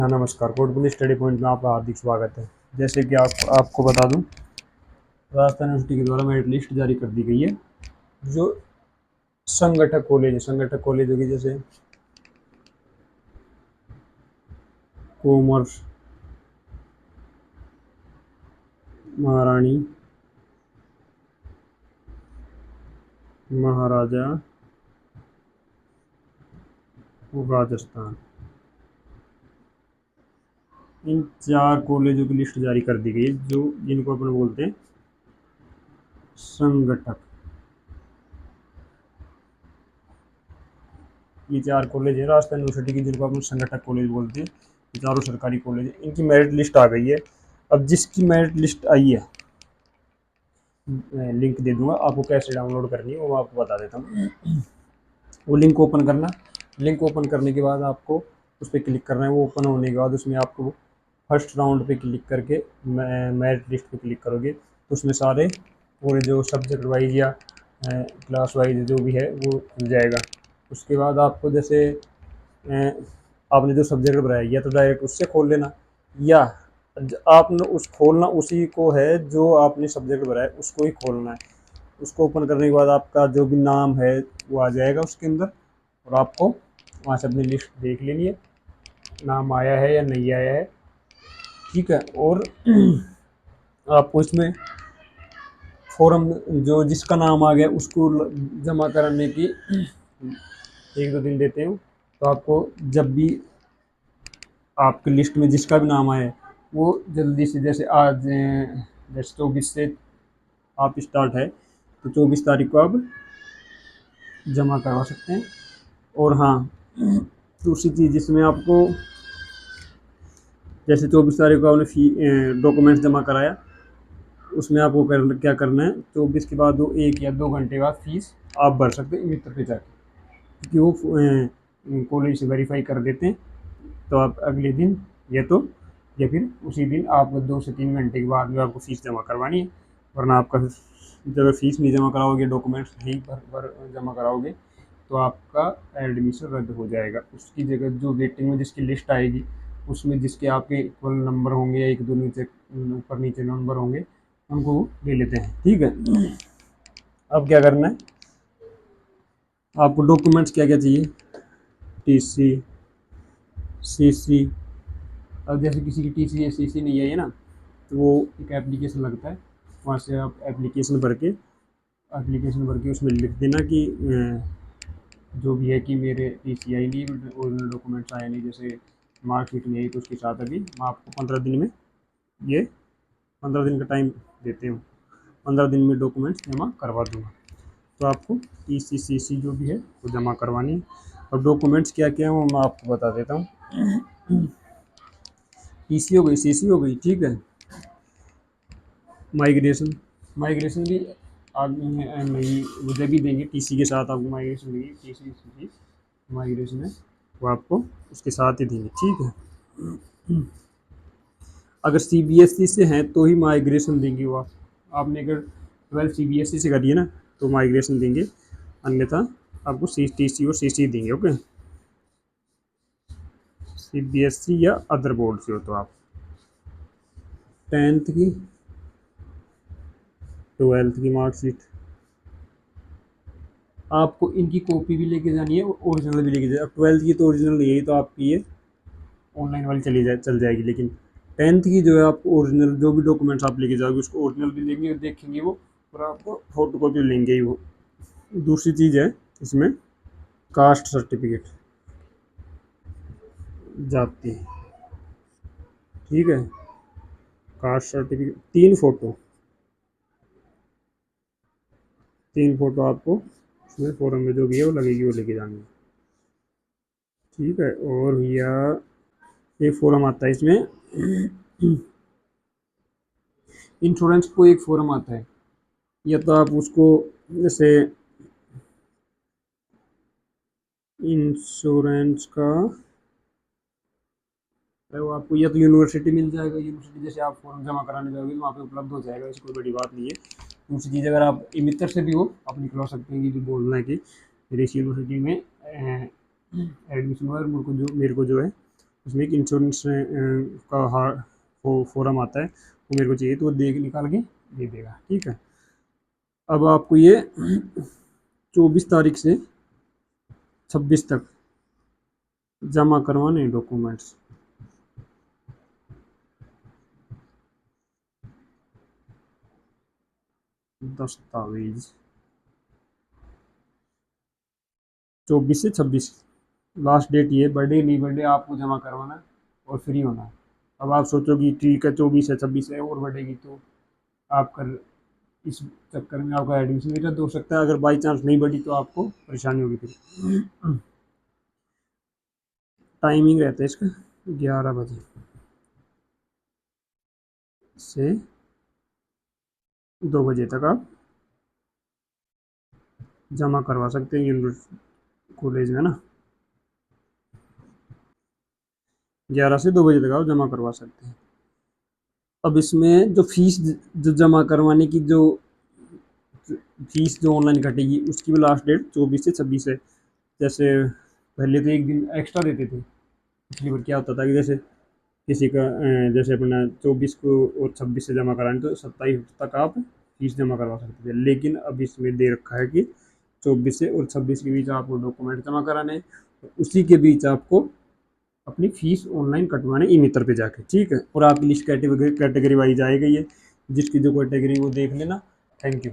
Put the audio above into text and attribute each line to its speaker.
Speaker 1: हाँ नमस्कार, कोटपुली study point में आपका हार्दिक स्वागत है। जैसे कि आपको बता दूं, राजस्थान यूनिवर्सिटी के द्वारा मेरिट लिस्ट जारी कर दी गई है। जो संगठक कॉलेज होगी, जैसे कॉमर्स, महारानी, महाराजा, राजस्थान, इन 4 कॉलेजों की लिस्ट जारी कर दी गई है, जो जिनको अपन बोलते हैं संगठक। ये 4 कॉलेज है राजस्थान यूनिवर्सिटी की, जिनको अपन संगठक कॉलेज बोलते हैं। ये चारों सरकारी कॉलेज है, इनकी मेरिट लिस्ट आ गई है। अब जिसकी मेरिट लिस्ट आई है, लिंक दे दूंगा आपको, कैसे डाउनलोड करनी है वो मैं आपको बता देता हूँ। वो लिंक ओपन करना, लिंक ओपन करने के बाद आपको उस पर क्लिक करना है। वो ओपन होने के बाद उसमें आपको फर्स्ट राउंड पे क्लिक करके मेरिट लिस्ट पे क्लिक करोगे तो उसमें सारे पूरे जो सब्जेक्ट वाइज या क्लास वाइज जो भी है वो मिल जाएगा। उसके बाद आपको जैसे आपने जो सब्जेक्ट बनाया या तो डायरेक्ट उससे खोल लेना, या आपने उस खोलना उसी को है जो आपने सब्जेक्ट बनाया उसको ही खोलना है। उसको ओपन करने के बाद आपका जो भी नाम है वो आ जाएगा उसके अंदर, और आपको वहाँ से अपनी लिस्ट देख लेनी है, नाम आया है या नहीं आया है। ठीक है। और आपको इसमें फॉर्म, जो जिसका नाम आ गया उसको जमा कराने की 1-2 दिन देते हो। तो आपको जब भी आपकी लिस्ट में जिसका भी नाम आए वो जल्दी से, जैसे आज जैसे 24 से आप स्टार्ट है तो 24 तारीख को आप जमा करवा सकते हैं। और हाँ, दूसरी चीज़ जिसमें आपको, जैसे 24 तारीख को आपने फी डॉक्यूमेंट्स जमा कराया, उसमें आपको क्या करना है, 24 के बाद वो 1 या 2 घंटे बाद फीस आप भर सकते हैं मित्र पे जाके, क्योंकि वो कॉलेज से वेरीफाई कर देते हैं। तो आप अगले दिन या फिर उसी दिन आप 2 से 3 घंटे के बाद में आपको फ़ीस जमा करवानी है। वरना आपका, जब फ़ीस नहीं जमा कराओगे, डॉक्यूमेंट्स नहीं भर जमा कराओगे, तो आपका एडमिशन रद्द हो जाएगा। उसकी जगह जो वेटिंग में जिसकी लिस्ट आएगी उसमें जिसके आपके इक्वल नंबर होंगे या 1-2 नीचे ऊपर नीचे नंबर होंगे उनको ले लेते हैं। ठीक है। अब क्या करना है, आपको डॉक्यूमेंट्स क्या क्या चाहिए, टीसी, सीसी। अब जैसे किसी की टीसी या सीसी नहीं है ना, तो वो एक एप्लीकेशन लगता है, वहाँ से आप एप्लीकेशन भर के उसमें लिख देना कि जो भी है कि मेरे टीसी आई नहीं, ओरिजिनल डॉक्यूमेंट्स आए नहीं, जैसे मार्कशीट नहीं आई, तो उसके साथ अभी मैं आपको 15 दिन में, ये 15 दिन का टाइम देते हूँ, 15 दिन में डॉक्यूमेंट्स जमा करवा दूँगा। तो आपको टीसी सीसी जो भी है वो जमा करवानी है। और डॉक्यूमेंट्स क्या क्या है वो मैं आपको बता देता हूँ। टीसी हो गई, सीसी हो गई, ठीक है। माइग्रेशन, माइग्रेशन भी आप नहीं, वो जब भी देंगे टीसी के साथ आपको माइग्रेशन देंगे, टीसी सीसी माइग्रेशन है वो आपको उसके साथ ही देंगे। ठीक है। अगर सीबीएसई से हैं तो ही माइग्रेशन देंगे वो आपने अगर 12 सीबीएसई से करिए ना तो माइग्रेशन देंगे, अन्यथा आपको टीसी और सीसी देंगे। ओके, सीबीएसई या अदर बोर्ड से हो तो आप 10th की, 12th की मार्कशीट आपको इनकी कॉपी भी लेके जानी है और ओरिजिनल भी लेके जाए। अब 12th की तो ओरिजिनल नहीं है, तो आपकी ये ऑनलाइन वाली चल जाएगी, लेकिन 10th की जो है आपको ओरिजिनल, जो भी डॉक्यूमेंट्स आप लेके जाओगे उसको ओरिजिनल भी लेंगे और देखेंगे वो, और आपको फोटो कॉपी लेंगे ही वो। दूसरी चीज़ है इसमें कास्ट सर्टिफिकेट, जाती, ठीक है, कास्ट सर्टिफिकेट, 3 फोटो आपको उसमें फॉर्म में जो भी है वो लगेगी, वो लेके जानी है। ठीक है। और भैया एक फॉर्म आता है इसमें, इंश्योरेंस को एक फॉर्म आता है, या तो आप उसको जैसे इंश्योरेंस का है वो आपको या तो यूनिवर्सिटी मिल जाएगा, यूनिवर्सिटी जैसे आप फॉर्म जमा कराने जाओगे तो वहाँ पे उपलब्ध हो जाएगा, ऐसी कोई बड़ी बात नहीं है। दूसरी चीज़, अगर आप इमितर से भी हो आप निकलवा सकते हैं कि जो बोलना है कि मेरे इस यूनिवर्सिटी में एडमिशन हुआ है, मेरे को जो है उसमें एक इंश्योरेंस का फॉर्म आता है, वो मेरे को चाहिए, तो वो देख निकाल के दे देगा। ठीक है, अब आपको ये 24 तारीख से 26 तक जमा करवाने डॉक्यूमेंट्स। दस्तावेज 24 से 26 लास्ट डेट ये, बर्थडे नहीं बर्थडे आपको जमा करवाना है और फ्री होना है। अब आप सोचोगे ठीक है 24 है 26 है और बढ़ेगी, तो आप कर इस चक्कर में आपका एडमिशन भी रद्द हो सकता है। अगर बाई चांस नहीं बढ़ी तो आपको परेशानी होगी फिर। टाइमिंग रहता है इसका 11 बजे से 2 बजे तक आप जमा करवा सकते हैं यूनिवर्सिटी कॉलेज में ना। 11 से 2 बजे तक आप जमा करवा सकते हैं। अब इसमें जो फीस जो जमा करवाने की जो फीस जो ऑनलाइन कटेगी उसकी भी लास्ट डेट 24 से 26 है। जैसे पहले तो एक दिन एक्स्ट्रा देते थे, पिछली बार क्या होता था कि जैसे किसी का जैसे अपना 24 को और 26 से जमा कराने तो 27 तक आप फीस जमा करवा सकते थे, लेकिन अब इसमें दे रखा है कि 24 से और 26 के बीच आपको डॉक्यूमेंट जमा कराने हैं, उसी के बीच आपको अपनी फीस ऑनलाइन कटवाने ई मित्र पे जाके। ठीक है, और आपकी लिस्ट कैटेगरी वाइज आएगी, ये जिसकी जो कैटेगरी वो देख लेना। Thank you.